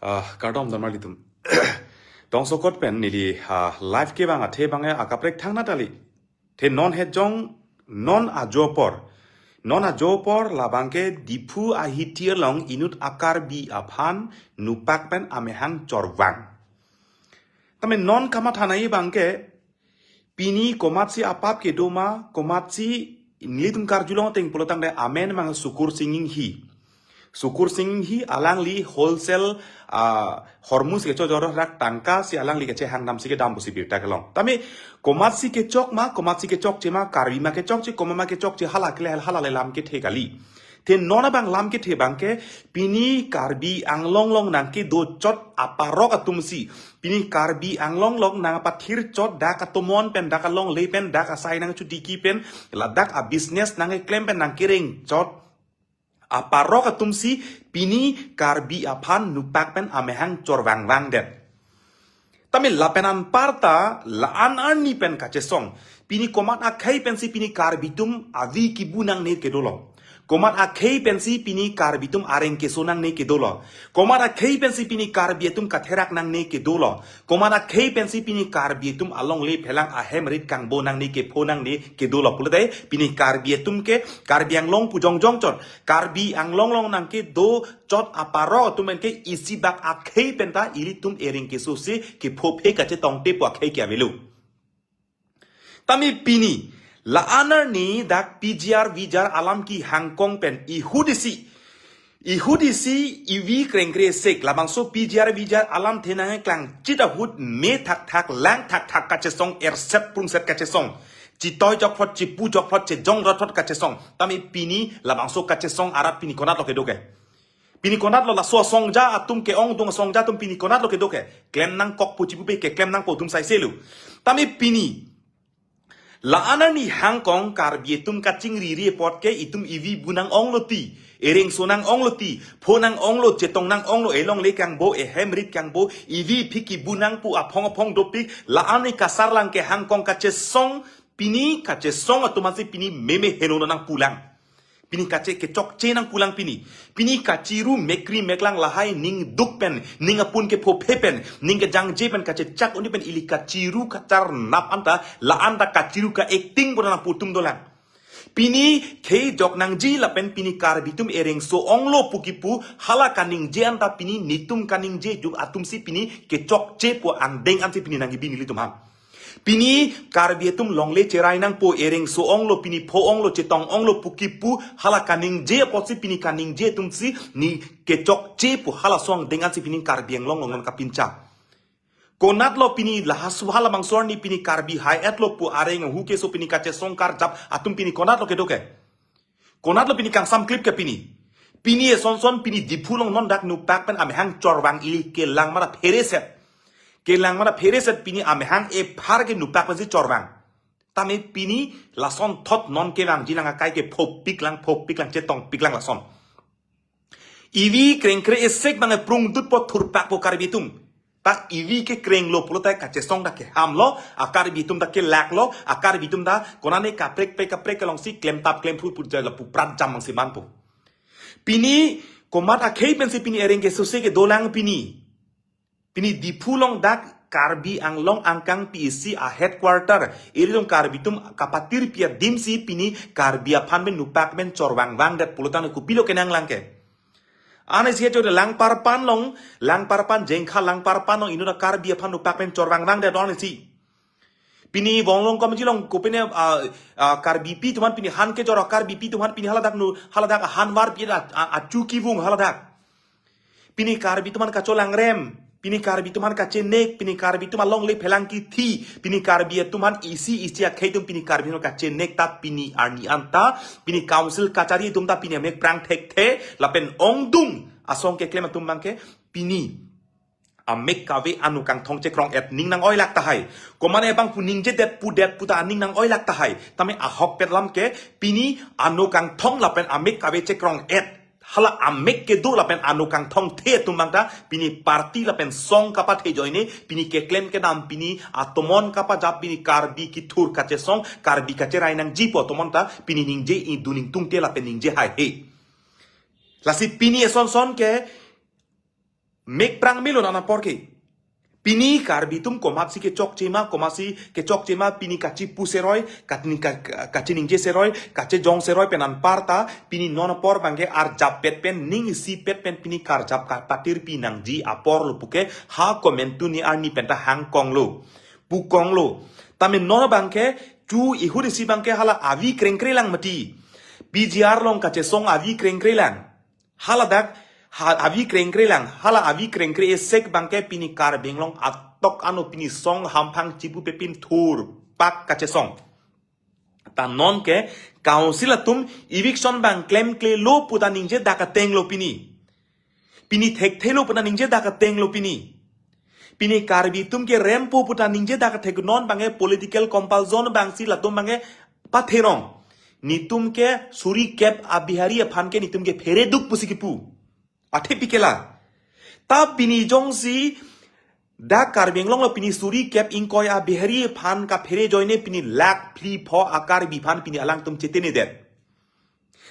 Kardom dan malitum. Dong sokot pen nili live ke bang athe bang akaprek thang na tali. The non hejong non ajopor. Non ajopor labangke dipu ahitir long inut akar bi aphan nupak pen amehang chorwang. Tame non kamat hanai bangke pini komatsi apap ke doma komatsi nilitum karjulong teng polotang de amen mang sukur singing hi. Sukur singing hi alang li wholesale hormus ke jorah rak tangka si alang li ke hang nam si ke dam busi birta kelong. Tame komatsi ke chok cema karbi ma ke chok ci komama ke chok ci halale lam ke thekali. Te nona bang lam ke the bang ke pini karbi anglong long nang ke do chot aparok atumsi pini karbi anglong long nang pathir chot dak atomon pen dak long le pen dak asai nang chu diki pen ladak a business nang e claim pen nang kiring chot aparok atumsi pini karbi aphan nupak pen amehang chorwang wang det. Tame lapenan parta laan ani pen kacesong pini komat akai pensi pini karbitum avi kibunang ne kedolo. Komat akhei pensi pini karbitum areng kesonang ne kedolo. Komat akhei pensi pini karbietum katherak nang ne kedolo. Komat akhei pensi pini karbietum along le phelang ahem rit kang bonang ne ke phonang ne kedolo. Pulai pini karbietum ke karbiang long pujong jong chot. Karbi ang long nang ke do chot aparo tumen ke isi bak akhei penta ilitum ereng kesosi ke phophe kache tongte po akhei ke avelu. Tami pini la anar ni dak PGR vijar alam ki Hangkong pen ihudisi iwi krengkre sek labang so PGR vijar alam thenang klang chita hud me thak lang thak kachesong set prung set kachesong chitoy jok phot chipu jok phot che jong rot phot kachesong tami pini labang so kachesong arat pini konat lo ke doke pini konat lo la so song ja atum ke ong dung song ja tum pini konat lo ke doke klem nang kok pu chipu pe ke klem nang po tum sai selu tami pini la ana ni Hangkong karbietum kacing riri pot ke itum ivi bunang ong loti ereng sonang ong loti phonang ong lo chetong nang ong lo elong le kang bo e hemrit kang bo ivi phiki bunang pu apong dopik la ani kasar lang ke Hangkong kache song otomasi pini meme henono nang pulang pini kache ke chok che nang pulang pini kachiru mekri meklang lahai ning dukpen ning apun ke phopepen ning ke jang jepen kache chak oni pen ili kachiru kacar nap anta la anta kachiru ka acting bona putum dolang pini ke jok nang ji lapen pini karbitum ereng so onglo pukipu hala kaning je anta pini nitum kaning je juk atum si pini ke chok che po andeng ansi pini nangi bini litum ham pini karbietum longle cerai nang po ereng so onglo pini po onglo cetong onglo pukipu hala kaning je posi pini kaning je tumsi ni kecok je po hala song dengan si pini karbieng long long kapinca konat lo pini lahasu hala mangsor ni pini karbi hai et lo po areng hu ke so pini kace song kar jap atum pini konat lo ke doke konat lo pini kang sam clip ke pini e son pini dipulong non dak nu pak pen amehang chorwang ili ke lang mara phereset kelang mana phereset pini amehang e phar ke nupak pasi chorwang tame pini lason thot non ke lang jinang kai ke phop pik lang chetong pik lang lason iwi krengkre esek bang prung dut po thurpak po karbitum tak iwi ke kreng lo pulota kache song da ke hamlo akar bitum da ke lak lo akar bitum da konane kaprek ke long si klem pu jala pu prat jam mang si man po pini komat akhei pensi pini ereng ke suse ke dolang pini dipulong dak karbi anglong angkang PC a headquarter irilong karbitum kapatir pia dimsi pini karbi aphan ben nupak ben chorwang wang dat pulutan ku pilo kenang langke ane sia jode lang parpan jengkha lang parpan long inuna karbi aphan nupak ben chorwang wang dat on si pini bonglong komjilong kupine karbi pi tuman pini han ke joro karbi pi tuman pini haladak hanwar pi a chuki wung haladak pini karbi tuman kacolang rem pini karbi tuman kace nek pini karbi tuman long le phelang ki thi pini karbi tuman isi akhei tum pini karbi no kace nek ta pini arni anta pini council kachari tum ta pini mek prang thek the lapen ongdung asong ke klema tum bangke pini amek kawe anu kang thong che krong et ning nang oi lak ta hai komane bang puning je det puta ning nang oi lak ta hai tame a hok pet lam ke pini anu kang thong lapen amek kawe che krong et hala amek ke do lapen anu kang thong the tumbang ta pini party lapen song kapa the joine pini ke claim ke nam pini atomon kapa jap pini karbi ki thur kache song karbi kache rainang jipo tomon ta pini ningje i duning tungte lapen ningje hai he lasi pini son ke mek prang melo na por ke pini karbi tum komasi ke chok chema pini kachi puseroy katni kachi ningje seroy kache jong seroy penan parta pini non por bangke ar jap pet pen ning si pet pen pini kar jap ka patir pinang ji apor lu puke ha komentu ni arni penta hang kong lo pu kong lo tame non bangke chu ihuri si bangke hala avi krengkrelang mati BGR long kache song avi krengkrelang hala dak avi krengkrelang hala avi krengkre sek bangke pini kar benglong atok anu pini song hampang cipu pepin thur pak kache song ta non ke council atum eviction bang claim kle lo puta ningje daka tenglo pini thek thelo puta ningje daka tenglo pini karbi tum ke rempo puta ningje daka thek non bange political compulsion bang si latum bange patherong nitum ke suri kep abihari aphan ke nitum ke fere duk pusikipu Ate pikela. Ta pini jong si da karbenglong lo pini suri kep ingkoy a behari phan ka phere joine pini lak pli pho akar bi phan pini alang tum chetene det.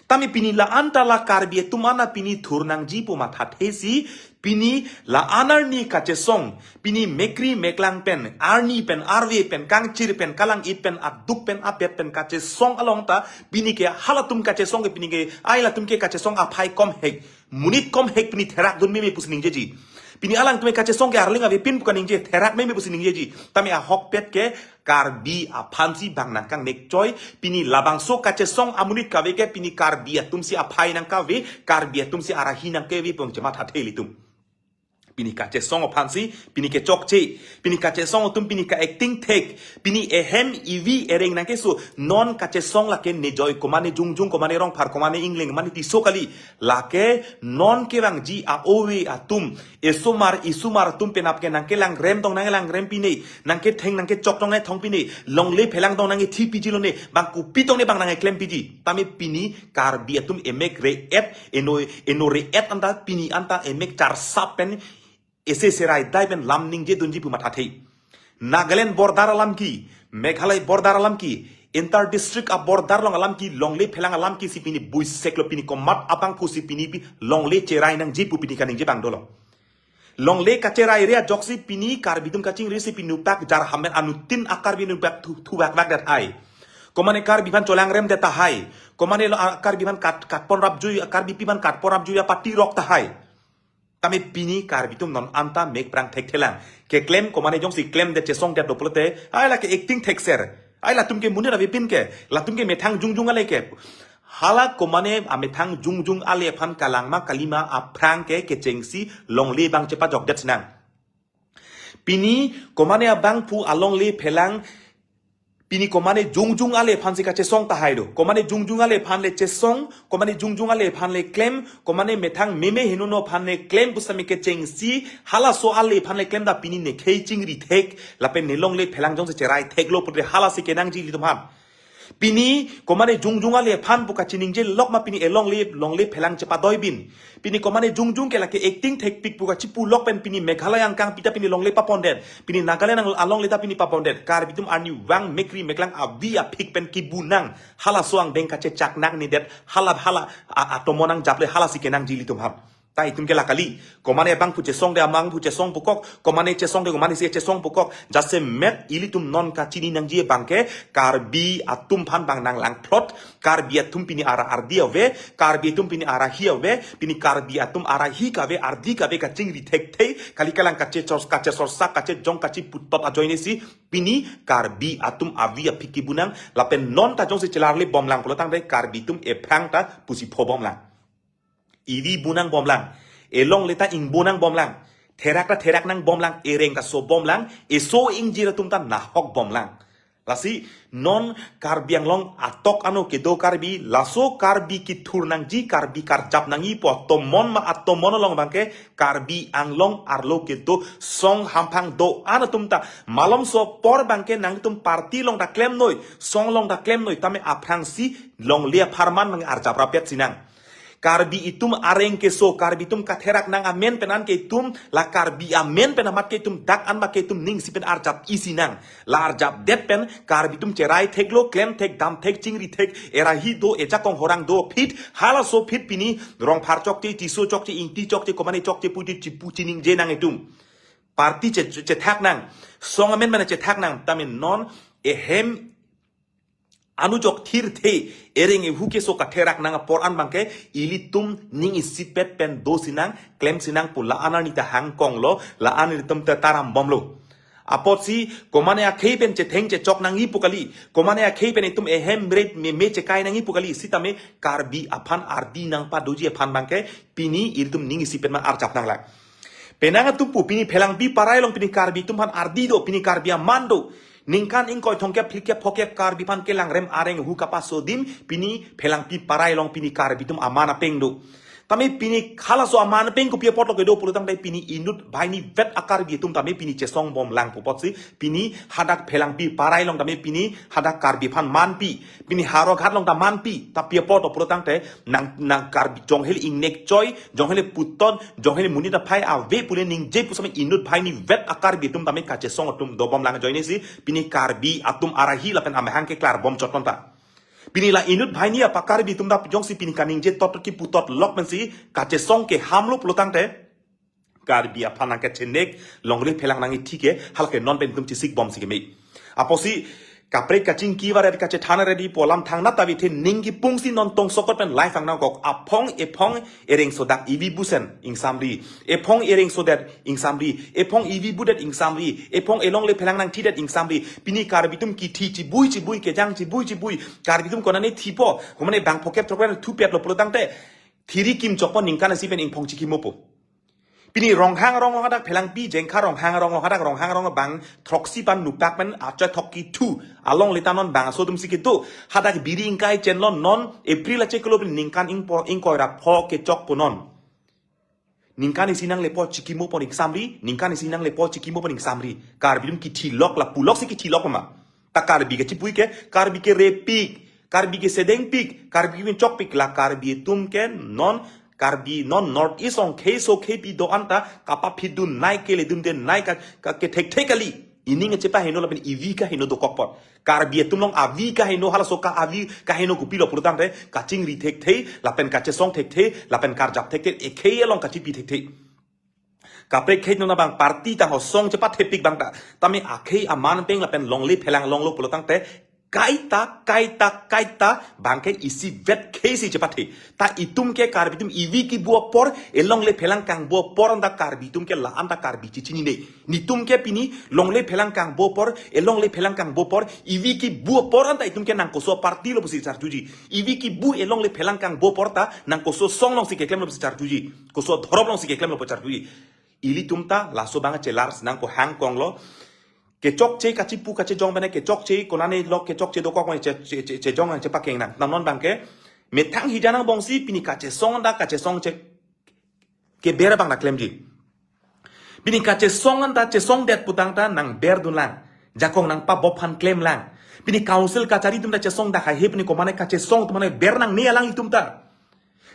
Tami pini la anta la karbi tumana pini thurnang ji pu matha thesi pini la anar ni kache song pini mekri meklang pen arni pen arve pen kangchir pen kalang it pen aduk pen apet pen kache song along ta pini ke halatum kache song ke pini ke ai la tum ke kache song aphai kom hek munit kom hek pini therak dun me pusning jeji pini alang tume kache song ke arling ave pin pukaning je therak me pusning jeji tami a hok pet ke karbi a phansi bang nang kang nek choi pini labang so kache song amunit kave ke pini karbi atum si aphai nang kave karbi atum si arahi nang ke vi pong jema tha theli tum pini kache song of hansi pini ke chokche pini kache song tum pini ka acting take pini ehem ev ereng nang ke so non kache song la ke nejoy komane jungjung komane rongphar komane ingling mani ti sokali la ke non ke bang ji a owe atum isumar tum penap ke nang ke lang rem dong nang lang rem pini nang ke theng nang ke chok dong nang thong pini long le phelang dong nang ke thi piji lo ne bang ku pitong ne bang nang klem piji tami pini kar bi atum emek re et eno re et anta pini anta emek char sapen ese serai daiben lamning je dunji puma thatei Nagaland border alam ki Meghalaya border alam ki inter district a border long alam ki longle phelang alam ki sipini bui seklo pini komat abang ku sipini pi longle cherai nang jipu pini kaning je bang dolo longle ka cherai rea joksi pini karbidum kaching resi pinu pak jar hamen anutin akar binu pak tu bak dat ai komane kar biban cholang rem deta hai komane akar biban kat pon rap jui akar biban kat pon rap jui pati rok ta hai Kami pini karbitum non anta make prang tek telang ke claim komane jong si claim de chesong de doplote ai la ke acting tek ser ai la tum ke munira vipin ke la tum ke methang jungjung ale ke hala komane amethang jungjung ale phan kalangma kalima a prang ke chengsi longle bang chepa jok det nang pini komane abang pu along le phelang pini komane jungjung ale phan si ka chesong ta haido komane jungjung ale phan le chesong komane jungjung ale phan le claim komane methang meme hinuno phan le claim busami ke chengsi hala so ale phan le claim da pini ne khei chingri thek lapen nelong le phelang jong se cherai thek lo putre hala si ke nang ji li dum pini komane jungjung ale phan buka chining je lok ma pini elong le phelang chepa doibin pini komane jungjung ke la ke acting thek pik buka chipu lok pen pini Meghalaya ang kang pita pini long le papondet pini Nagaland ang along le ta pini papondet kar bitum ani wang mekri meklang avia pik pen kibunang hala soang deng kache chak nang ni det hala atomonang japle hala sikenang jili tum ta itum ke lakali komane bang puche song de amang puche song pukok komane che song de komane se che song pukok jase met ilitum non ka chini nang jie bangke karbi atum phan bang nang lang plot karbi atum pini ara ardia ve karbi atum pini ara hia ve pini karbi atum ara hi ka ve ardi ka ve ka chingri thek thei kali kalang ka che chors ka che sorsa ka che jong ka chi puttot a joine si pini karbi atum avia phiki bunang lapen non ta jong se chelarle bom lang plotang de karbi tum e prang ta pusi phobom lang Ivi bunang bomlang, elong leta ing bunang bomlang, terak nang bomlang, ereng ka so bomlang, eso ing jira tumta nahok bomlang. Lasi non karbiang long atok ano kedo karbi, laso karbi ki nang ji karbi karjap nang ipo tomon ma atomon long bangke karbi ang long arlo kedo song hampang do ano tumta malom so por bangke nang tum parti long da klem noi, song long da klem noi tame aprang si long lia parman mang arjap rapet sinang. Karbi itum areng keso, karbi itum katerak nang amen penan ke itum, la karbi amen penamat ke itum dak an mak ke itum ning si pen arjap isi nang. La arjap det pen, karbi itum cerai tek lo, klem tek, dam tek, cingri tek, erahi do, ejakong horang do, pit, hala so pit pini, Rongphar chok ti, tiso chok ti, ingti chok ti, komane chok ti, puti cipu cining je nang itum. Parti ce thak nang, song amen mana ce thak nang, tamin non, ehem, anu jok thir the ereng e huke so katherak nang por an bangke ilitum ning isipet pen do sinang klem sinang pula anani ta hang kong lo la anani tum ta taram bom lo apot si komane a khei pen che theng che chok nang ipukali komane a khei pen itum ehem red me che kai nang ipukali sitame karbi aphan ardi nang pa doji aphan bangke pini ilitum ning isipet man arjap nang la penanga tumpu pini phelang bi parai long pini karbi tum phan ardi do pini karbi amando Ningkan ingkoi tongkep plikep pokep kar bipan kelang rem areng hu kapaso dim pini pelang pi parai long pini kar bitum amana pengdo. Tami pini khala so amana peng ko pia potlo kedo pulutang dai pini inut bhaini vet akar bitum tami pini chesong bom lang pupot si pini hadak pelang pi parai long tami pini hadak kar bipan man pi pini haro ghat long ta man pi ta pia potlo pulutang te nang kar bi jong hel ing nek choi jong hel puton jong hel munita phai ave pule ning je pusame inut bhaini vet akar bitum tami ka chesong tum do bom lang join si pini kar bi atum arahi lapen amehang ke klar bom choton ta Pini la inut bhai ni apa kar bi tumda jong si pini kaning je tot ki putot lok men si kache song ke hamlo plotang te kar bi apa nang ke chenek longle phelang nang thike halke non pen tum chi sik bom si ke me aposi kapre kaching ki war kache thana ready polam thang na tabi the ningi pungsi non tong sokot pen life ang na gok apong ereng sodak ivi busen ing samri epong ereng sodat ing samri epong ivi budet ing samri epong elong le phelang nang thidet ing samri pini kar bitum ki thi chi bui ke jang chi bui kar bitum konane thipo homane bang pokep trokran thu pet lo plotang te thiri kim chokpo ningkan si pen ing phong chi kimopo Pini rong hadak pelang pi jengka rong hadak bang troksi pan nupak men acha thoki tu along litanon bang so tum sikitu hadak biri ingkai chenlon non April ache kelo ningkan ingkoi ra pho ke chok punon ningkan isinang lepo chikimo pon examri ningkan isinang lepo chikimo pon examri kar bilum ki thilok la pulok se ki thilok ma ta kar bi ke chipui ke kar bi ke repik kar bi ke sedeng pik kar bi chok pik la kar bi tum ke non Karbi non north east on keso kepi do anta kapa pidun nai kele dun den nai ka ke tekali ining cepa heno lapen ivi ka heno do kokpot karbi tumlong avi ka heno hala soka avi ka heno kupilo purutang te kaching ri tek lapen kache song tek lapen karjap tek ekhe long kachi pi tek kapre khet no bang parti tang song cepa tepik bang ta tami akhe aman peng lapen longli phelang longlo purutang te kaita bangke isi vet kesi cepati ta itum ke karbitum ivi ki buah por elong le pelang kang buah por anda karbitum ke la anda karbi cicini ne nitum ke pini long le pelang kang buah por elong le pelang kang buah por ivi ki buah por anda itum ke nang koso parti lo busi charjuji ivi ki bu elong le pelang kang buah por ta nang koso song long si ke klem lo busi charjuji koso dhorob long si ke klem lo busi charjuji ili tumta laso banga celars nang ko hang kong lo Kecok ce kacipu kace jong bane kecok ce konane lok kecok ce dokok mai ce jong ce pakeng nang non bangke metang hijana bongsi pini kace song ce ke bera bang na klemji pini kace song anda ce song det putang ta nang ber dun lang jakong nang pa bophan klem lang pini council kacari tum da ce song da khai pini komane kace song tumane ber nang ne alang itum ta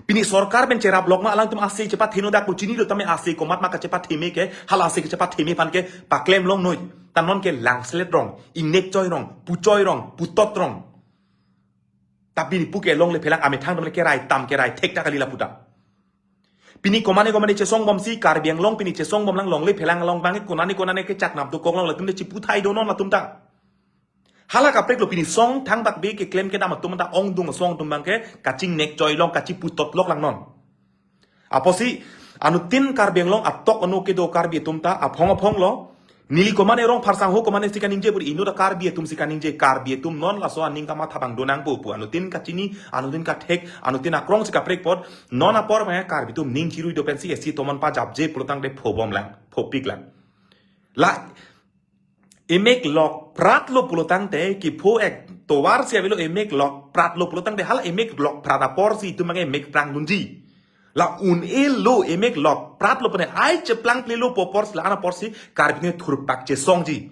Pini sorkar ben cerap blok ma alang tum ase cepat hino da kucini lo tame ase komat ma ka cepat heme ke hal ase ke cepat heme pan ke paklem long noi tanon ke langslet rong inek choi rong puchoi rong putot rong tapi ni puke long le pelang ame thang dom le ke rai tam ke rai tek ta kali la puta Pini komane che song bom si kar biang long pini che song bom lang long le pelang long bang konane ke chak nap tu kong long la tum le chipu thai do non la tum ta Hala kaprek lo pini song thang bak be ke klem ke dama tum ta ong dung song tum bang ke kaching nek joy long kachi putot lok lang non aposi anu tin kar biang long atok anu ke do kar bi tum ta aphong lo Nili komane rong parsang ho komane sika ningje buri inu da kar bi tum sika ningje kar bi tum non la so aning kama thabang donang pu anu tin ka chini anu tin ka thek anu tin akrong sika prek pot non apor ma kar bi tum ning chirui do pensi esi toman pa jab je protang de phobom lang phopik lang la emek lok prat lo pulotang te ki pho ek towar sia velo emek lok prat lo pulotang de hal emek lok prada por si tu mange emek prang dunji La un lo emek lok prat lo pene ai ceplang plelo popors la ana porsi karbine thurpak che songji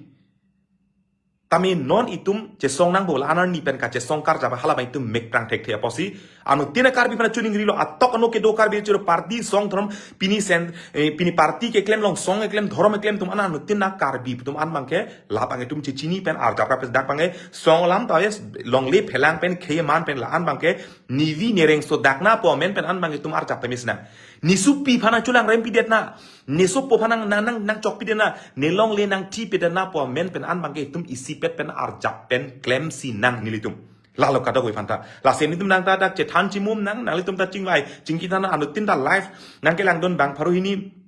tami non itum je song nang bola anar ni pen ka je song kar jaba hala ba itum mek prang tek the posi anu tina kar bi pana chuning rilo atok ano ke do kar bi churo party song throm pini sen pini party ke claim long song ke claim dhorom ke claim tum ana anu tina kar bi tum an bangke la pange tum chini pen ar jabra pe dak pange song lam ta yes long le phelang pen kheye man pen la an bangke nivi nereng so dakna po men pen an bangke tum ar jap temisna nisu pi phana chulang rem pi det na neso po phanang nang chok pi de na nelong le nang ti pi de na po men pen an bangke tum isi pet pen ar jap pen claim si nang nilitum lalu kata gue panta la seni tum nang ta dak cetan cimum nang litum ta cingwai cingkita na anu tinta live nang ke lang don bang paru ini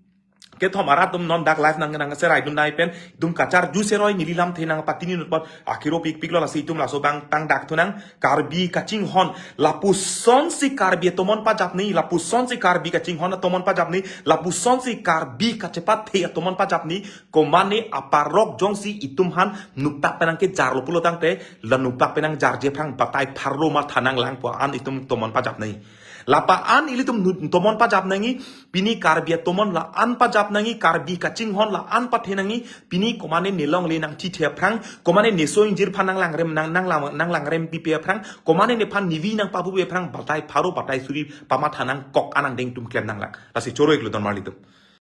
ke thom arat tum non dak live nang serai dun nai pen dum kacar ju seroi nililam the nang patini nut pot akhiro pik lo la si tum la so bang tang dak thunang karbi kaching hon la puson si karbi tomon pa jap ni la puson si karbi kaching hon tomon pa jap ni la puson si karbi kacepat the tomon pa jap ni komane aparok jong si itum han nuptak penang ke jar lo pulo tang te la nuptak penang jar je phang patai pharlo ma thanang lang po an itum tomon pa jap ni lapa an ilitum tomon pa jap nangi pini karbi tomon la an pa jap nangi karbi kaching hon la an pa thenangi pini komane nelong le nang ti the phrang komane neso injir phanang lang rem nang lang rem pi pe phrang komane ne phan nivi nang pabu pe phrang batai pharo batai suri pama thanang kok anang deng tum klem nang lang la si choro eklo don marlitum